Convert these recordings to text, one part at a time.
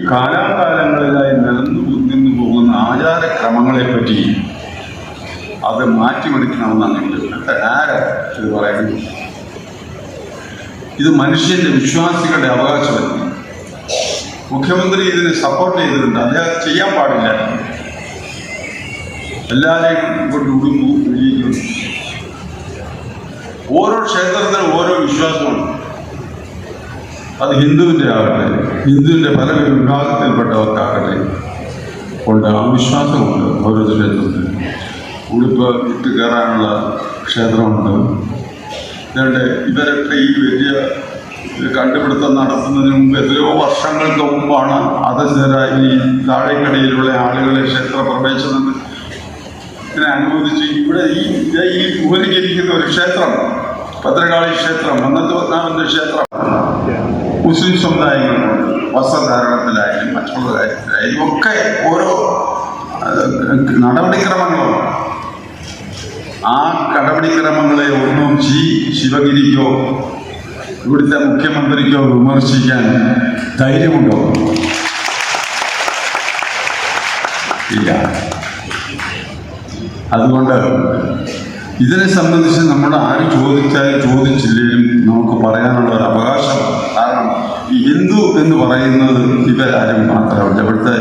കാലാകാലങ്ങളിലായി നിന്നു പോകുന്ന ആചാരക്രമങ്ങളെപ്പറ്റി അത് മാറ്റിമെടുക്കണമെന്നാണ് എൻ്റെ ഇത് പറയുന്നത്. ഇത് മനുഷ്യന്റെ വിശ്വാസികളുടെ അവകാശമല്ല. മുഖ്യമന്ത്രി ഇതിനെ സപ്പോർട്ട് ചെയ്തിട്ടുണ്ട്. അദ്ദേഹം ചെയ്യാൻ പാടില്ല. എല്ലാവരെയും കൊണ്ട് ഉടുമ്പു വിളിക്കുന്നു. ഓരോ ക്ഷേത്രത്തിനും ഓരോ വിശ്വാസമുണ്ട്. അത് ഹിന്ദുവിൻ്റെ ആകട്ടെ, ഹിന്ദുവിൻ്റെ പല വിഭാഗത്തിൽപ്പെട്ടവർക്കാകട്ടെ ഉണ്ട്. ആ വിശ്വാസമുണ്ട്. ഓരോ ക്ഷേത്രത്തിൽ ഉടുപ്പ് ഇട്ട് കയറാനുള്ള ക്ഷേത്രമുണ്ട്. അതുകൊണ്ട് ഇവരൊക്കെ ഈ വലിയ കണ്ടുപിടുത്തം നടത്തുന്നതിന് മുമ്പ് എത്രയോ വർഷങ്ങൾക്ക് മുമ്പാണ് ഈ താഴേക്കടയിലുള്ള ആളുകളെ ക്ഷേത്രപ്രവേശനത്തിന് അനുവദിച്ച് ഇവിടെ ഈ ഭൂമിലിരിക്കുന്ന ഒരു ക്ഷേത്രം, ഭദ്രകാളി ക്ഷേത്രം, അന്നത്തെ പത്മനാഭന്റെ ക്ഷേത്രം, മുസ്ലിം സമുദായങ്ങളുണ്ട്. വസ്ത്രധാരണത്തിലായാലും മറ്റുള്ള കാര്യത്തിലായാലും ഒക്കെ ഓരോ നടപടിക്രമങ്ങളുണ്ട്. ആ നടപടിക്രമങ്ങളെ ഒന്നും ശിവഗിരിക്കോ ഇവിടുത്തെ മുഖ്യമന്ത്രിക്കോ വിമർശിക്കാൻ ധൈര്യമുണ്ടോ? ഇല്ല. അതുകൊണ്ട് ഇതിനെ സംബന്ധിച്ച് നമ്മൾ ആര് ചോദിച്ചില്ലെങ്കിലും നമുക്ക് പറയാനുള്ള ഒരു അവകാശം. കാരണം ഈ ഹിന്ദു എന്ന് പറയുന്നത് ഇവരാരും മാത്രമല്ല. ഇവിടുത്തെ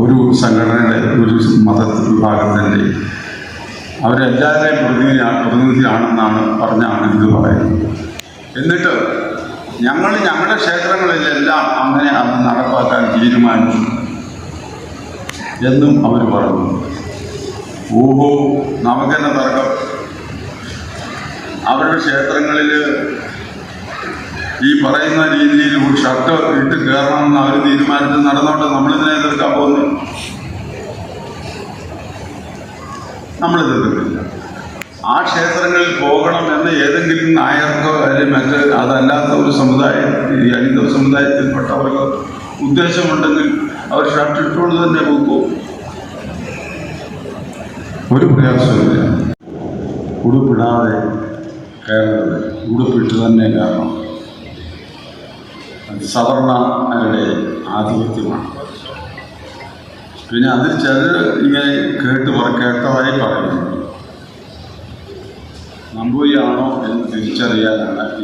ഒരു സംഘടനയുടെ ഒരു മത വിഭാഗത്തിൻ്റെ അവരെല്ലാവരെയും പ്രതിനിധിയാണെന്നാണ് പറഞ്ഞാണ് ഇത് പറയുന്നത്. എന്നിട്ട് ഞങ്ങളുടെ ക്ഷേത്രങ്ങളിലെല്ലാം അങ്ങനെ അത് നടപ്പാക്കാൻ തീരുമാനിച്ചു എന്നും അവർ പറഞ്ഞു. ഓഹോ, നമുക്കെന്നെ തർക്കം. അവരുടെ ക്ഷേത്രങ്ങളിൽ ഈ പറയുന്ന രീതിയിൽ ഒരു ഷർട്ട് ഇട്ട് കയറണമെന്ന് അവർ തീരുമാനിച്ച് നടന്നോട്ടെ. നമ്മളിതിനെ എതിർക്കാൻ പോകുന്നു. നമ്മളിതെതിർക്കില്ല. ആ ക്ഷേത്രങ്ങളിൽ പോകണമെന്ന് ഏതെങ്കിലും നായർക്കോ അല്ലെങ്കിൽ മറ്റ് അതല്ലാത്ത ഒരു സമുദായം, ഈ ഹൈന്ദവ സമുദായത്തിൽപ്പെട്ടവർക്ക് ഉദ്ദേശമുണ്ടെങ്കിൽ അവർ ഷർട്ട് ഇട്ടുകൊണ്ട് തന്നെ പോകും. ഒരു പ്രയാസമില്ല. ഉടുപ്പിടാതെ കയറുന്നത്, ഉടുപ്പിട്ട് തന്നെ കയറണം. അത് സവർണരുടെ ആധിപത്യമാണ്. പിന്നെ അതിൽ ചിലർ ഇങ്ങനെ കേട്ടതായി പറയുന്നു. നമ്പൂരിയാണോ എന്ന് തിരിച്ചറിയാനാണ് ഈ